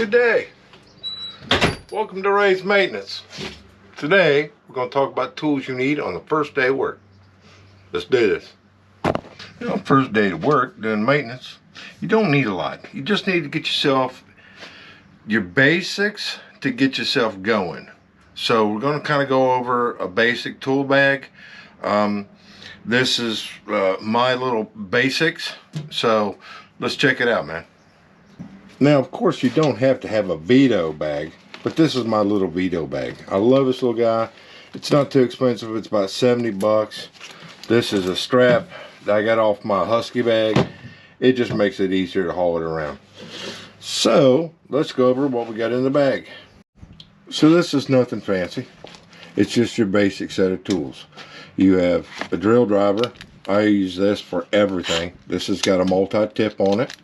Good day. Welcome to Ray's Maintenance. Today, we're going to talk about tools you need on the first day of work. Let's do this. First day of work, doing maintenance, you don't need a lot. You just need to get yourself your basics to get yourself going. So we're going to kind of go over a basic tool bag. This is my little basics. So let's check it out, man. Now, of course, you don't have to have a Veto bag, but this is my little Veto bag. I love this little guy. It's not too expensive. It's about 70 bucks. This is a strap that I got off my Husky bag. It just makes it easier to haul it around. So let's go over what we got in the bag. So this is nothing fancy. It's just your basic set of tools. You have a drill driver. I use this for everything. This has got a multi-tip on it.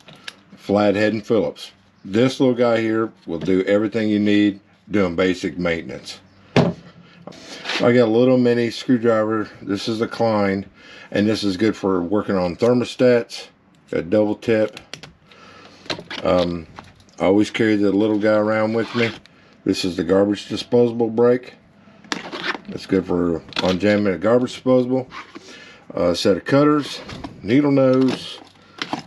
Flathead and Phillips. This little guy here will do everything you need doing basic maintenance. I got a little mini screwdriver. This is a Klein, and this is good for working on thermostats. Got double tip. I always carry the little guy around with me. This is the garbage disposable brake. It's good for unjamming a garbage disposable. A set of cutters, needle nose,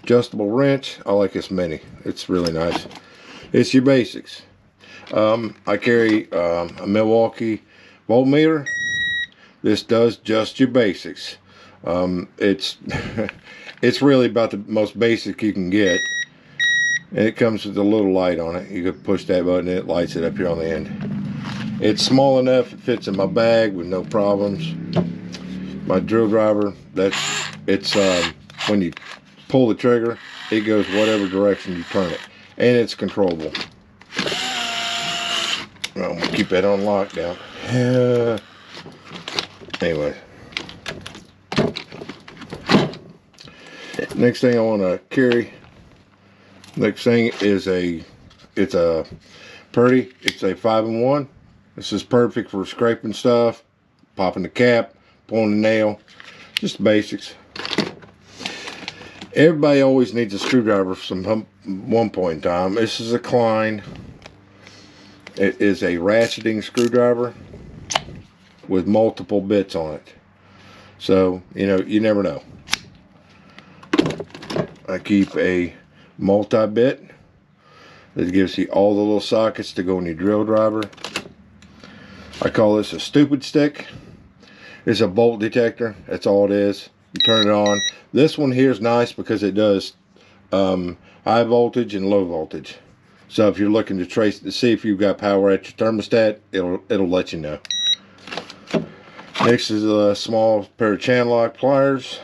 adjustable wrench. I like this mini. It's really nice. It's your basics. I carry a Milwaukee voltmeter. This does just your basics. It's it's really about the most basic you can get, and it comes with a little light on it. You can push that button and it lights it up here on the end. It's small enough, it fits in my bag with no problems. My drill driver, it's when you pull the trigger, it goes whatever direction you turn it, and it's controllable. Well, I'm gonna keep that on lockdown. Anyway, next thing I want to carry. Next thing is it's a Purdy. It's a 5-in-1. This is perfect for scraping stuff, popping the cap, pulling the nail, just basics. Everybody always needs a screwdriver from one point in time. This is a Klein. It is a ratcheting screwdriver with multiple bits on it. So, you never know. I keep a multi-bit that gives you all the little sockets to go in your drill driver. I call this a stupid stick. It's a bolt detector. That's all it is. You turn it on. This one here is nice because it does high voltage and low voltage. So if you're looking to see if you've got power at your thermostat, it'll let you know. Next is a small pair of channel lock pliers.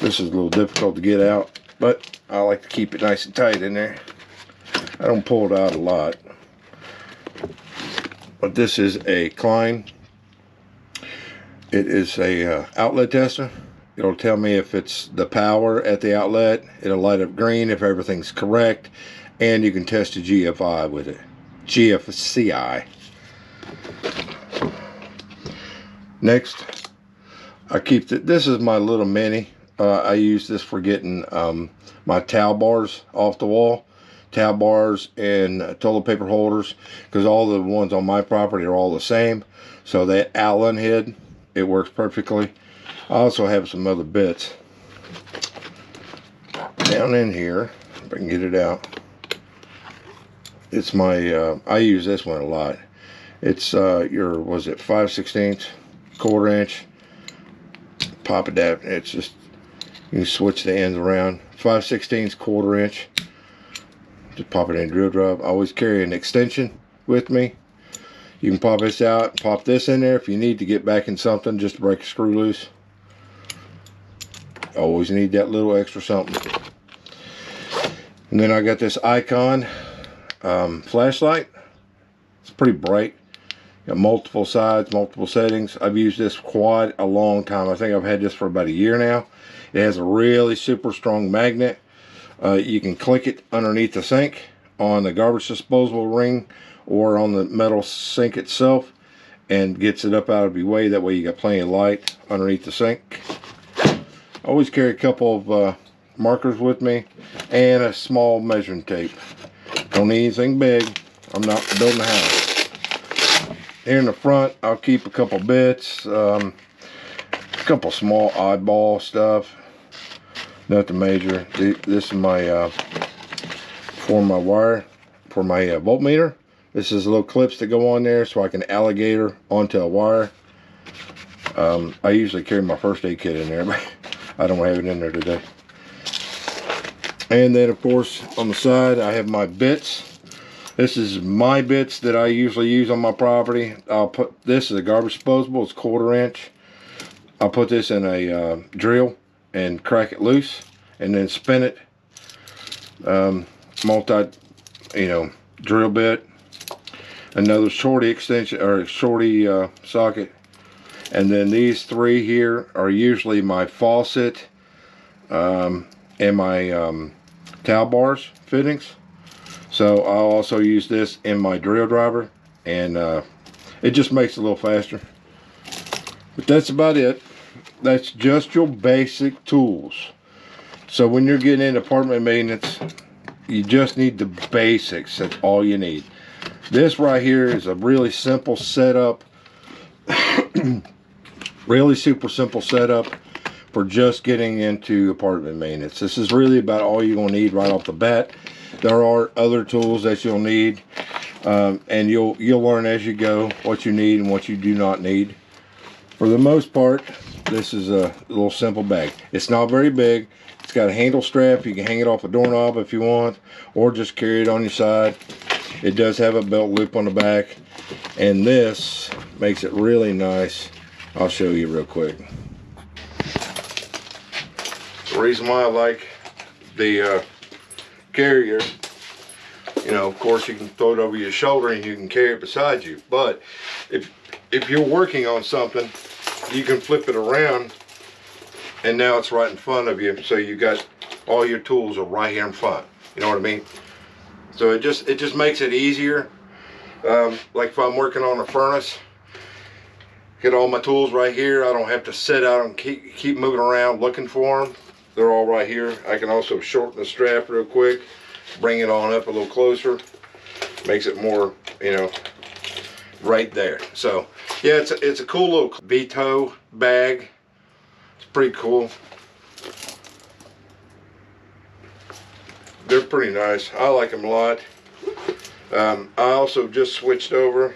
This is a little difficult to get out, but I like to keep it nice and tight in there. I don't pull it out a lot. But this is a Klein. It is a outlet tester. It'll tell me if it's the power at the outlet. It'll light up green if everything's correct, and you can test a GFI with it. GFCI. Next, I keep this is my little mini. I use this for getting my towel bars off the wall. Towel bars and toilet paper holders, because all the ones on my property are all the same. So that Allen head, it works perfectly. I also have some other bits down in here, if I can get it out. It's my I use this one a lot. It's your, was it 5/16 1/4 inch. Pop it down. It's just, you switch the ends around. 5/16 1/4 inch. Just pop it in drill drive. I always carry an extension with me. You can pop this out, pop this in there if you need to get back in something, just to break a screw loose. Always need that little extra something. And then I got this Icon flashlight. It's pretty bright. Got multiple sides, multiple settings. I've used this quad a long time. I think I've had this for about a year now. It has a really super strong magnet. You can click it underneath the sink on the garbage disposal ring or on the metal sink itself, and gets it up out of your way. That way you got plenty of light underneath the sink. I always carry a couple of markers with me and a small measuring tape. Don't need anything big. I'm not building a house. Here in the front, I'll keep a couple bits, a couple small oddball stuff. Nothing major. This is my for my wire, for my voltmeter. This is little clips that go on there so I can alligator onto a wire. I usually carry my first aid kit in there, but I don't have it in there today. And then of course on the side I have my bits. This is my bits that I usually use on my property. I'll put this as a garbage disposable. It's 1/4 inch. I'll put this in a drill and crack it loose and then spin it. Multi, drill bit. Another shorty extension or shorty socket. And then these 3 here are usually my faucet and my towel bars fittings. So I'll also use this in my drill driver, and it just makes it a little faster. But that's about it. That's just your basic tools. So when you're getting into apartment maintenance, you just need the basics. That's all you need. This right here is a really simple setup. Really super simple setup for just getting into apartment maintenance. This is really about all you're going to need right off the bat. There are other tools that you'll need, and you'll learn as you go what you need and what you do not need. For the most part, this is a little simple bag. It's not very big. It's got a handle strap. You can hang it off a doorknob if you want, or just carry it on your side. It does have a belt loop on the back, and this makes it really nice. I'll show you real quick. The reason why I like the carrier, of course you can throw it over your shoulder and you can carry it beside you, but if you're working on something, you can flip it around and now it's right in front of you, so you got all your tools are right here in front. You know what I mean? So it just makes it easier. Like if I'm working on a furnace, get all my tools right here. I don't have to sit out and keep moving around looking for them. They're all right here. I can also shorten the strap real quick, bring it on up a little closer. Makes it more, right there. So yeah, it's a cool little Veto bag. It's pretty cool. They're pretty nice. I like them a lot. I also just switched over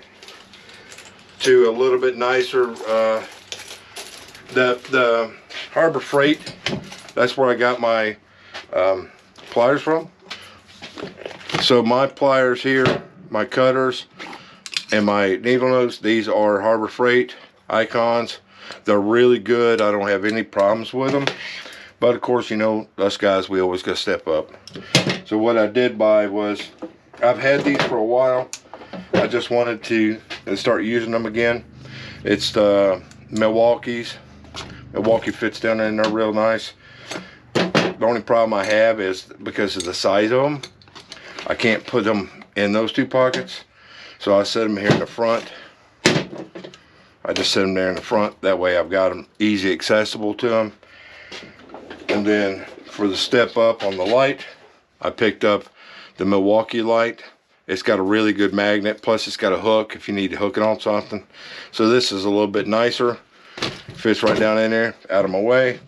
to a little bit nicer, the Harbor Freight. That's where I got my pliers from. So my pliers here, my cutters, and my needle nose, these are Harbor Freight Icons. They're really good. I don't have any problems with them. But of course, us guys, we always got to step up. So what I did buy was, I've had these for a while. I just wanted to start using them again. It's the Milwaukee's. Milwaukee fits down in there real nice. The only problem I have is because of the size of them, I can't put them in those 2 pockets. So I set them here in the front. I just set them there in the front. That way I've got them easy accessible to them. And then for the step up on the light, I picked up the Milwaukee light. It's got a really good magnet, plus it's got a hook if you need to hook it on something. So this is a little bit nicer. Fits right down in there, out of my way.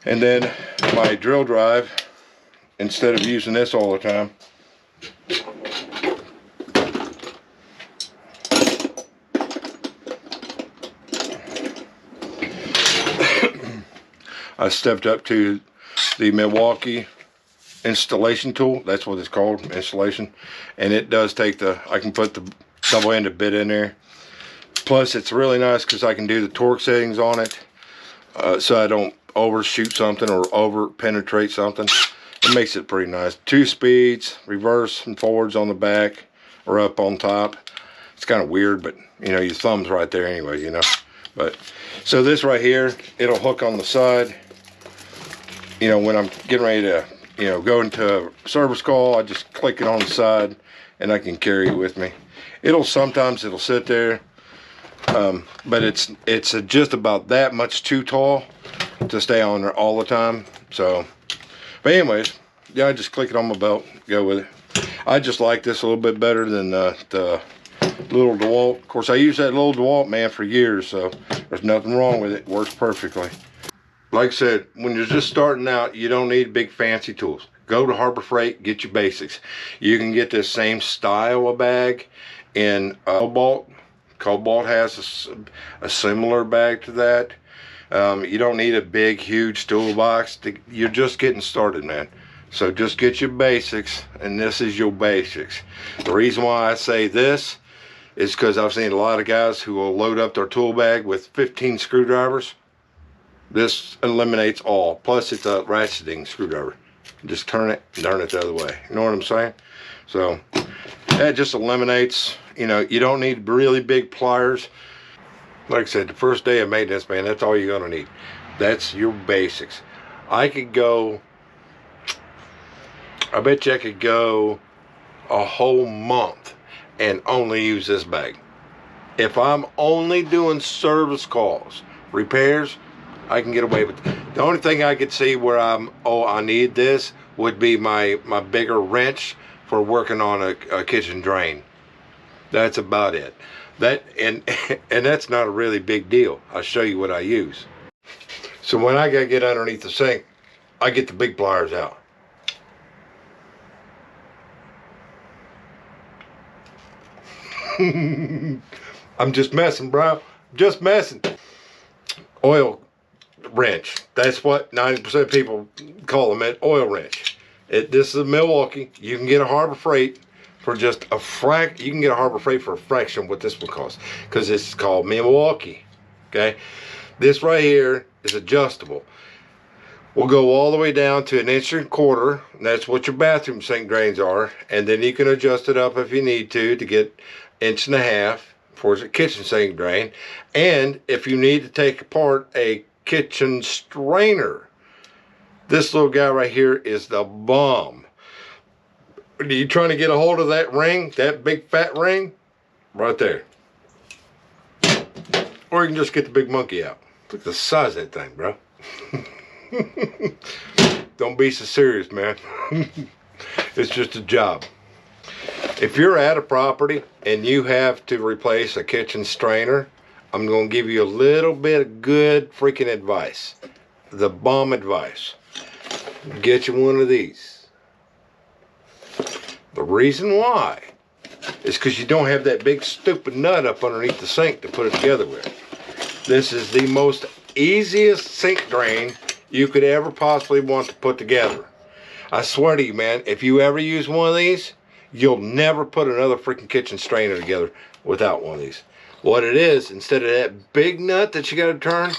And then my drill drive, instead of using this all the time, I stepped up to the Milwaukee installation tool. That's what it's called, installation. And it does take I can put the double-ended bit in there. Plus it's really nice because I can do the torque settings on it, so I don't overshoot something or over penetrate something. It makes it pretty nice. 2 speeds, reverse and forwards on the back or up on top. It's kind of weird, but your thumb's right there anyway, But so this right here, it'll hook on the side. When I'm getting ready to go into a service call, I just click it on the side and I can carry it with me. Sometimes it'll sit there, but it's just about that much too tall to stay on there all the time. So, but anyways, yeah, I just click it on my belt, go with it. I just like this a little bit better than the little DeWalt. Of course, I used that little DeWalt, man, for years, so there's nothing wrong with it. It works perfectly. Like I said, when you're just starting out, you don't need big fancy tools. Go to Harbor Freight, get your basics. You can get this same style of bag in Cobalt. Cobalt has a similar bag to that. You don't need a big, huge toolbox. You're just getting started, man. So just get your basics, and this is your basics. The reason why I say this is because I've seen a lot of guys who will load up their tool bag with 15 screwdrivers. This eliminates all. Plus, it's a ratcheting screwdriver. Just turn it and turn it the other way. You know what I'm saying? So that just eliminates, you know, you don't need really big pliers. Like I said, the first day of maintenance, man, that's all you're gonna need. That's your basics. I bet you I could go a whole month and only use this bag. If I'm only doing service calls, repairs, I can get away with it. The only thing I could see where I need this would be my bigger wrench for working on a kitchen drain. That's about it. And that's not a really big deal. I'll show you what I use. So when I gotta get underneath the sink, I get the big pliers out. I'm just messing, bro. Just messing. Oil wrench. That's what 90% of people call them, an oil wrench. This is a Milwaukee. You can get a Harbor Freight for just a you can get a Harbor Freight for a fraction of what this will cost, because it's called Milwaukee. Okay, this right here is adjustable. We'll go all the way down to 1.25 inches, and that's what your bathroom sink drains are, and then you can adjust it up if you need to get 1.5 inches for a kitchen sink drain. And if you need to take apart a kitchen strainer, this little guy right here is the bomb. Are you trying to get a hold of that ring, that big fat ring? Right there. Or you can just get the big monkey out. Look at the size of that thing, bro. Don't be so serious, man. It's just a job. If you're at a property and you have to replace a kitchen strainer, I'm going to give you a little bit of good freaking advice. The bomb advice. Get you one of these. The reason why is because you don't have that big stupid nut up underneath the sink to put it together with. This is the most easiest sink drain you could ever possibly want to put together. I swear to you, man, if you ever use one of these, you'll never put another freaking kitchen strainer together without one of these. What it is, instead of that big nut that you got to turn,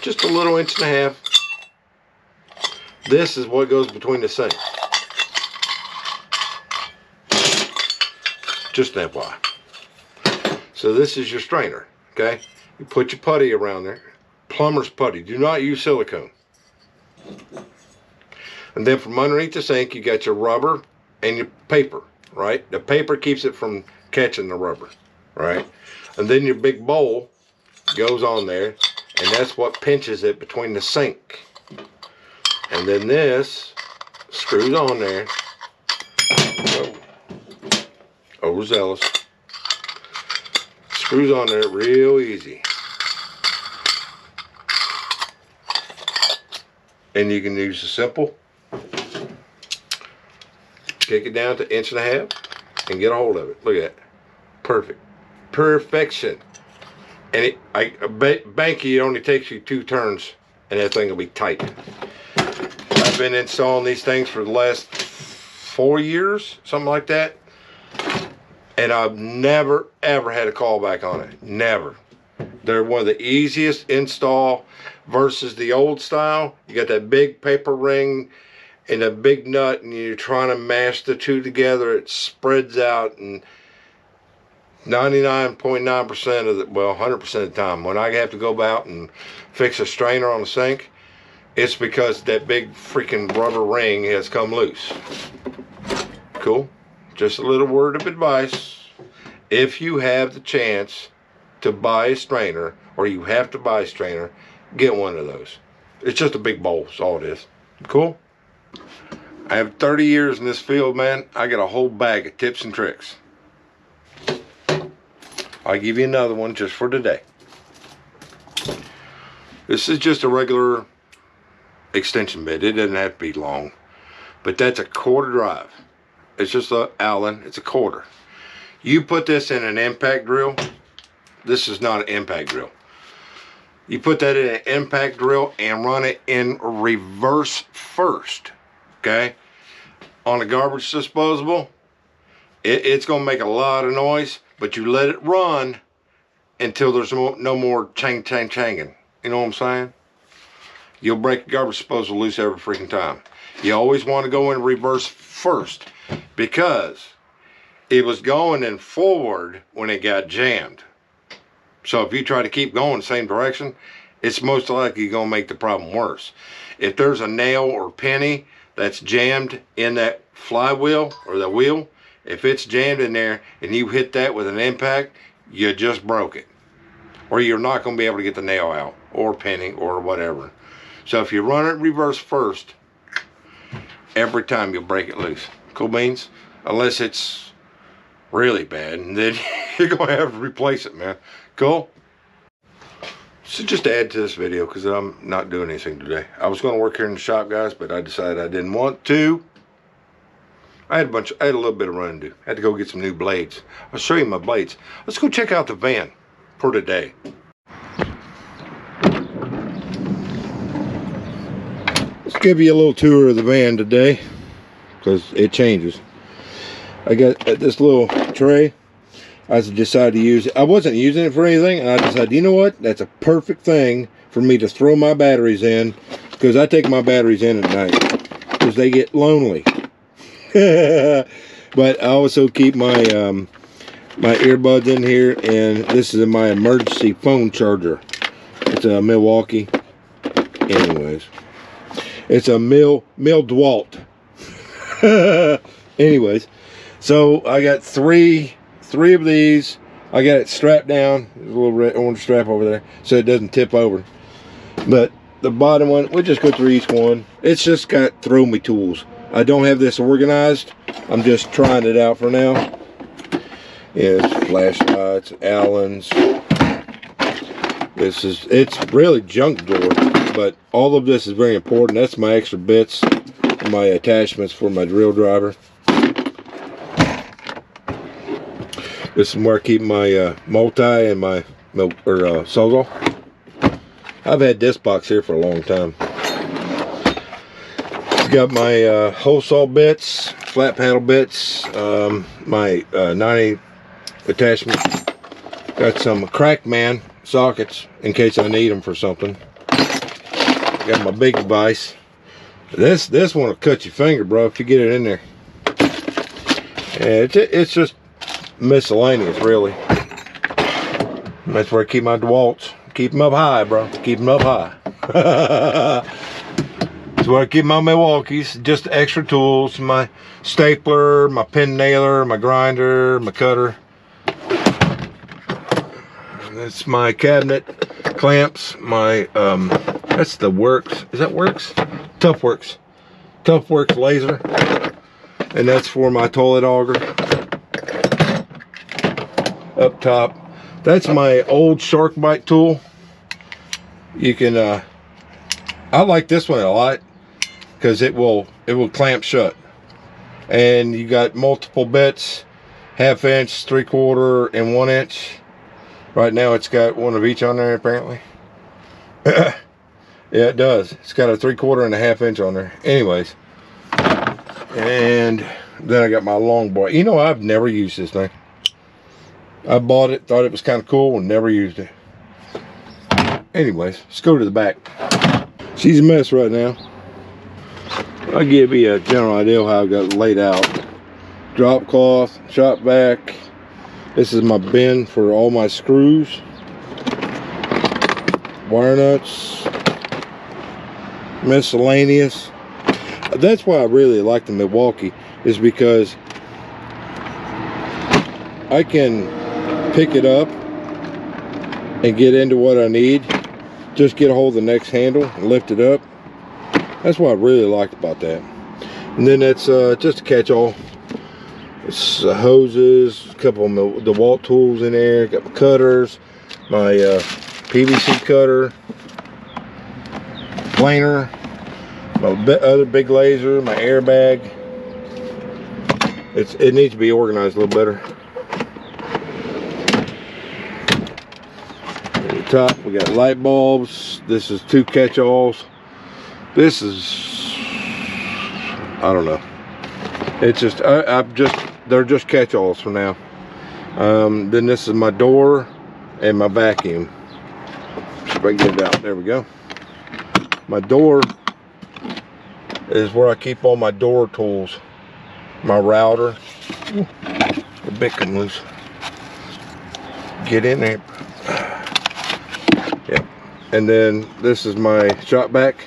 just a little 1.5 inches. This is what goes between the sink. Just an FYI. So this is your strainer, okay? You put your putty around there. Plumber's putty. Do not use silicone. And then from underneath the sink, you got your rubber and your paper, right? The paper keeps it from catching the rubber, right? And then your big bowl goes on there, and that's what pinches it between the sink. And then this screws on there. Whoa. Overzealous. Screws on there real easy. And you can use the simple. Take it down to 1.5 inches and get a hold of it. Look at that. Perfect. Perfection. And bank you, it only takes you 2 turns and that thing will be tight. I've been installing these things for the last 4 years, something like that. And I've never, ever had a callback on it. Never. They're one of the easiest install versus the old style. You got that big paper ring and a big nut, and you're trying to mash the two together. It spreads out, and 99.9% of the, well, 100% of the time, when I have to go out and fix a strainer on the sink, it's because that big freaking rubber ring has come loose. Cool? Just a little word of advice. If you have the chance to buy a strainer, or you have to buy a strainer, get one of those. It's just a big bowl, that's all it is. Cool? I have 30 years in this field, man. I got a whole bag of tips and tricks. I'll give you another one just for today. This is just a regular extension bit. It doesn't have to be long. But that's a quarter drive. It's just a Allen. It's a quarter. You put this in an impact drill. This is not an impact drill. You put that in an impact drill and run it in reverse first. Okay? On a garbage disposable, it's going to make a lot of noise, but you let it run until there's no more changing. You know what I'm saying? You'll break a garbage disposal loose every freaking time. You always want to go in reverse first, because it was going in forward when it got jammed. So if you try to keep going the same direction, it's most likely going to make the problem worse. If there's a nail or penny that's jammed in that flywheel or the wheel, if it's jammed in there and you hit that with an impact, you just broke it. Or you're not going to be able to get the nail out or penny or whatever. So if you run it reverse first, every time you'll break it loose. Cool beans? Unless it's really bad, and then you're going to have to replace it, man. Cool? So just to add to this video, because I'm not doing anything today. I was going to work here in the shop, guys, but I decided I didn't want to. I had a little bit of running to do. I had to go get some new blades. I'll show you my blades. Let's go check out the van for today. Let's give you a little tour of the van today, because it changes. I got this little tray. I decided to use it. I wasn't using it for anything, and I decided, you know what? That's a perfect thing for me to throw my batteries in, because I take my batteries in at night, because they get lonely. But I also keep my my earbuds in here, and this is my emergency phone charger. It's a Milwaukee. Anyways, it's a DeWalt. Anyways, so I got three of these. I got it strapped down. There's a little red orange strap over there so it doesn't tip over. But the bottom one, we'll just go through each one. It's just got throw me tools. I don't have this organized. I'm just trying it out for now. It's flashlights, Allens. It's really junk drawer, but all of this is very important. That's my extra bits, my attachments for my drill driver. This is where I keep my multi and my Sawzall. I've had this box here for a long time. It's got my hole saw bits, flat paddle bits, my 90 attachment. Got some Crackman sockets in case I need them for something. Got my big vise. This one will cut your finger, bro, if you get it in there. Yeah, it's just miscellaneous, really. That's where I keep my DeWalts. Keep them up high, bro. Keep them up high. That's where I keep my Milwaukees. Just extra tools. My stapler, my pin nailer, my grinder, my cutter. That's my cabinet clamps. My that's the Works. Is that Works? ToughWorks. ToughWorks laser. And that's for my toilet auger. Up top, that's my old shark bite tool. You can I like this one a lot because it will clamp shut, and you got multiple bits, 1/2 inch, 3/4, and 1 inch. Right now it's got one of each on there apparently. Yeah, it does. It's got a 3/4 and a 1/2 inch on there. Anyways, and then I got my long boy. You know, I've never used this thing. I bought it, thought it was kind of cool, and never used it. Anyways, let's go to the back. She's a mess right now. I'll give you a general idea how I got it laid out. Drop cloth, shop vac. This is my bin for all my screws. Wire nuts. Miscellaneous. That's why I really like the Milwaukee, is because I can pick it up and get into what I need. Just get a hold of the next handle and lift it up. That's what I really liked about that. And then that's just a catch-all. It's hoses, a couple of my DeWalt tools in there. Got my cutters, my PVC cutter, planer, my other big laser, my airbag. It needs to be organized a little better. At the top we got light bulbs. This is 2 catch-alls. This is, I don't know. It's just they're just catch-alls for now. Then this is my door and my vacuum. See if I can get it out. There we go. My door is where I keep all my door tools. My router. Ooh, the bit come loose. Get in there. Yep. And then this is my shop vac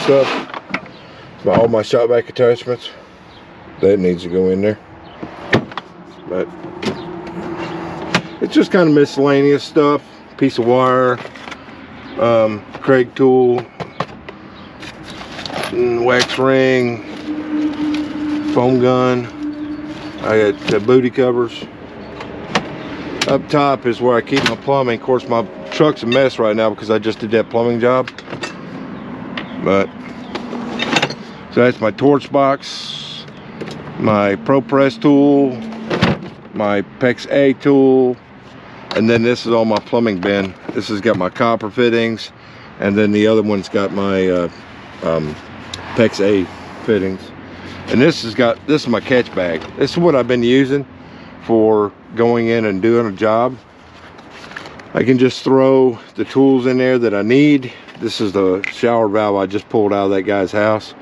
stuff. All my shop vac attachments. That needs to go in there. But it's just kind of miscellaneous stuff. Piece of wire, Craig tool, wax ring, foam gun. I got booty covers. Up top is where I keep my plumbing. Of course, my truck's a mess right now because I just did that plumbing job. But so that's my torch box, my ProPress tool, my PEX A tool, and then this is all my plumbing bin. This has got my copper fittings, and then the other one's got my PEX A fittings. And this is my catch bag. This is what I've been using for going in and doing a job. I can just throw the tools in there that I need. This is the shower valve I just pulled out of that guy's house.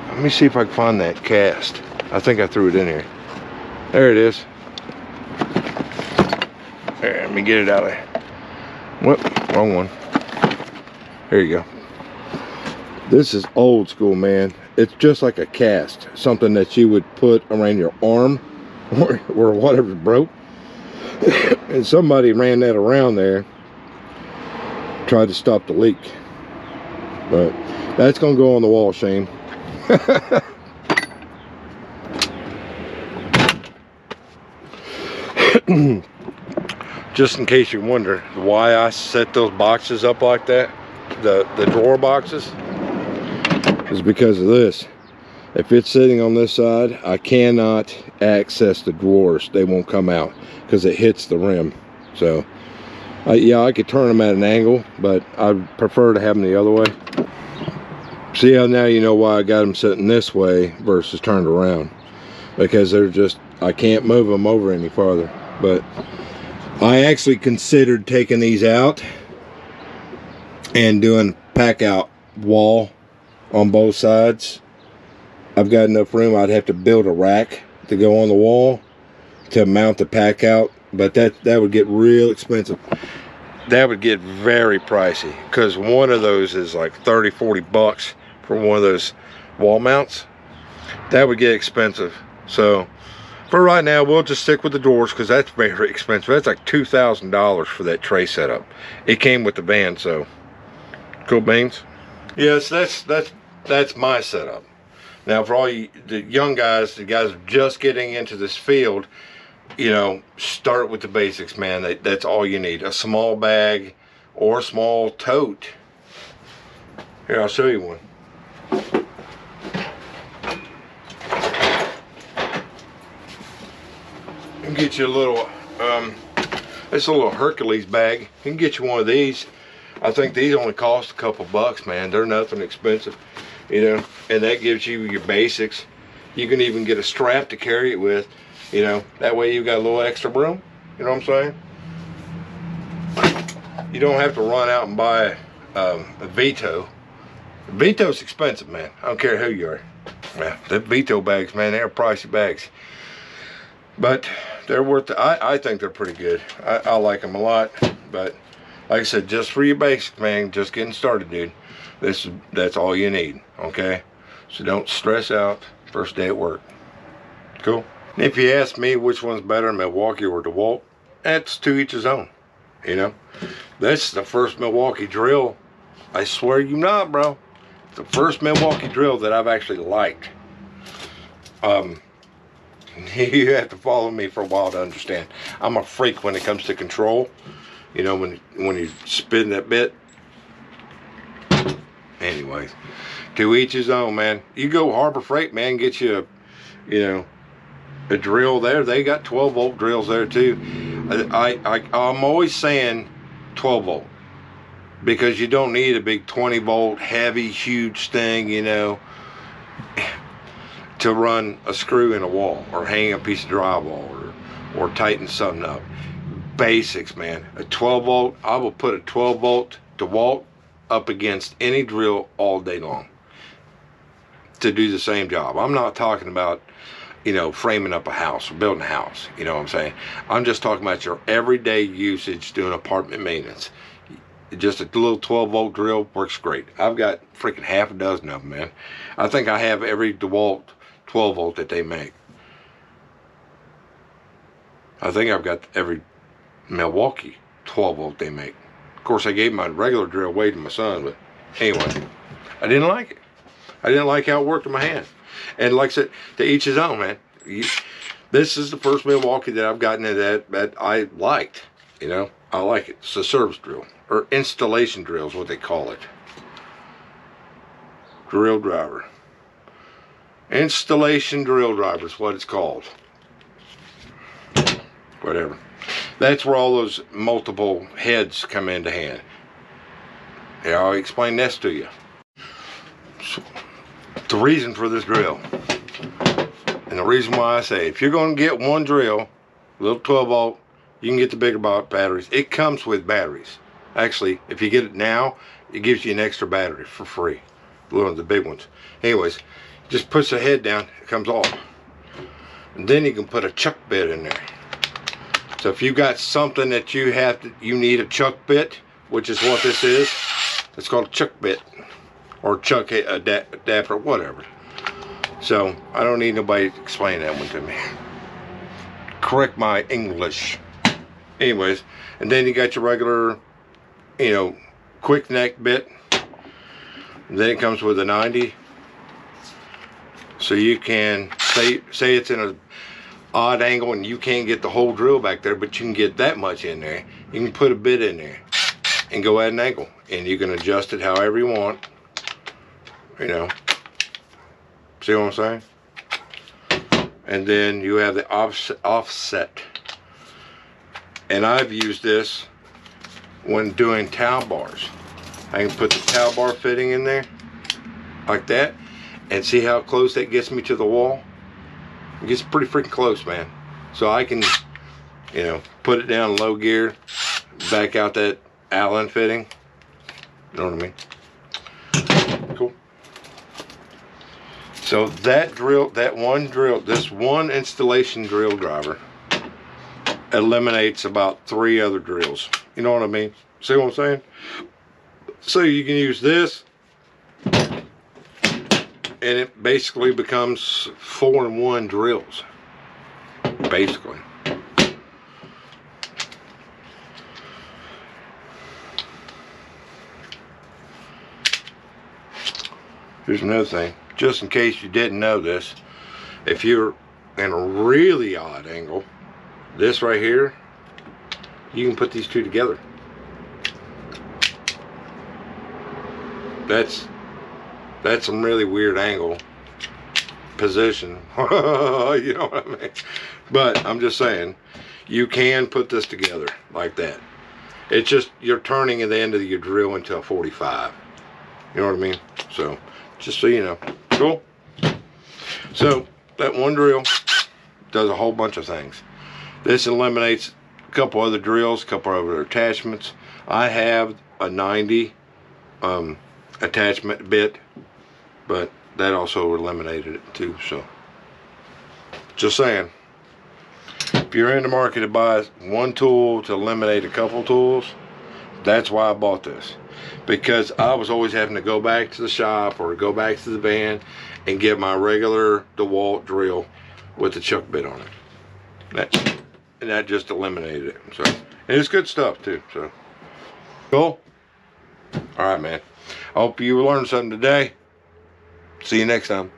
Let me see if I can find that cast. I think I threw it in here. There it is. There, let me get it out of there. Whoop, wrong one. There you go. This is old school, man. It's just like a cast, something that you would put around your arm or whatever broke. And somebody ran that around there, tried to stop the leak. But that's gonna go on the wall, Shane. Just in case you wonder why I set those boxes up like that, the drawer boxes, is because of this. If it's sitting on this side, I cannot access the drawers. They won't come out because it hits the rim. So yeah, I could turn them at an angle, but I prefer to have them the other way. See how now you know why I got them sitting this way versus turned around, because they're just, I can't move them over any farther. But I actually considered taking these out and doing pack out wall on both sides. I've got enough room. I'd have to build a rack to go on the wall to mount the pack out, but that would get real expensive. That would get very pricey, because one of those is like 30-40 bucks for one of those wall mounts. That would get expensive. So for right now, we'll just stick with the doors, because that's very expensive. That's like $2,000 for that tray setup. It came with the van. So cool beans. Yes, that's my setup. Now for all you the young guys, the guys just getting into this field, you know, start with the basics, man. That's all you need. A small bag or a small tote. Here, I'll show you one. You can get you a little, it's a little Hercules bag. You can get you one of these. I think these only cost a couple bucks, man. They're nothing expensive, you know, and that gives you your basics. You can even get a strap to carry it with, you know, that way you've got a little extra room. You know what I'm saying? You don't have to run out and buy a Veto. Veto's expensive, man. I don't care who you are. Yeah, the Veto bags, man, they're pricey bags, but they're worth it. I think they're pretty good. I like them a lot. But like I said, just for your basics, man, just getting started, dude, that's all you need. Okay, so don't stress out first day at work. Cool. And if you ask me which one's better, Milwaukee or DeWalt, that's to each his own. You know, that's the first Milwaukee drill. I swear you not, bro. the first Milwaukee drill that I've actually liked. You have to follow me for a while to understand. I'm a freak when it comes to control. You know, when you spin that bit. Anyways, to each his own, man. You go Harbor Freight, man, get you a drill there. They got 12 volt drills there too. I'm always saying 12 volt because you don't need a big 20 volt heavy huge thing, you know, to run a screw in a wall or hang a piece of drywall or tighten something up. Basics, man. A 12 volt, I will put a 12 volt DeWalt up against any drill all day long to do the same job. I'm not talking about, you know, framing up a house or building a house, you know what I'm saying? I'm just talking about your everyday usage doing apartment maintenance. Just a little 12 volt drill works great. I've got freaking half a dozen of them, man. I think I have every DeWalt 12 volt that they make. I think I've got every Milwaukee 12 volt they make. Of course, I gave my regular drill away to my son, but anyway, I didn't like it. I didn't like how it worked in my hand. And like I said, to each his own, man. This is the first Milwaukee that I've gotten that I liked. You know, I like it. It's a service drill, or installation drill is what they call it. Drill driver. Installation drill driver is what it's called. Whatever. That's where all those multiple heads come into hand. Yeah, I'll explain this to you. So, the reason for this drill, and the reason why I say, if you're going to get one drill, a little 12 volt, you can get the bigger batteries. It comes with batteries. Actually, if you get it now, it gives you an extra battery for free. One of the big ones. Anyways, just push the head down, it comes off. And then you can put a chuck bit in there. So if you got something that you need a chuck bit, which is what this is, it's called a chuck bit. Or chuck adapter, whatever. So I don't need nobody to explain that one to me. Correct my English. Anyways, and then you got your regular, you know, quick neck bit. And then it comes with a 90. So you can say it's in an odd angle and you can't get the whole drill back there, but you can get that much in there. You can put a bit in there and go at an angle, and you can adjust it however you want. You know, see what I'm saying? And then you have the offset. And I've used this when doing towel bars. I can put the towel bar fitting in there like that, and see how close that gets me to the wall. It gets pretty freaking close, man. So I can, you know, put it down low gear, back out that Allen fitting. You know what I mean? Cool. So that drill, this one installation drill driver eliminates about 3 other drills. You know what I mean? See what I'm saying? So you can use this, and it basically becomes 4-in-1 drills. Basically. Here's another thing. Just in case you didn't know this, if you're in a really odd angle, this right here, you can put these two together. That's some really weird angle position. You know what I mean? But I'm just saying, you can put this together like that. It's just you're turning at the end of your drill into a 45. You know what I mean? So just so you know. Cool. So that one drill does a whole bunch of things. This eliminates a couple other drills, a couple other attachments. I have a 90 attachment bit, but that also eliminated it too. So just saying, if you're in the market to buy one tool to eliminate a couple tools, that's why I bought this. Because I was always having to go back to the shop or go back to the van and get my regular DeWalt drill with the chuck bit on it. And that just eliminated it. So, and it's good stuff too. So cool. All right, man. I hope you learned something today. See you next time.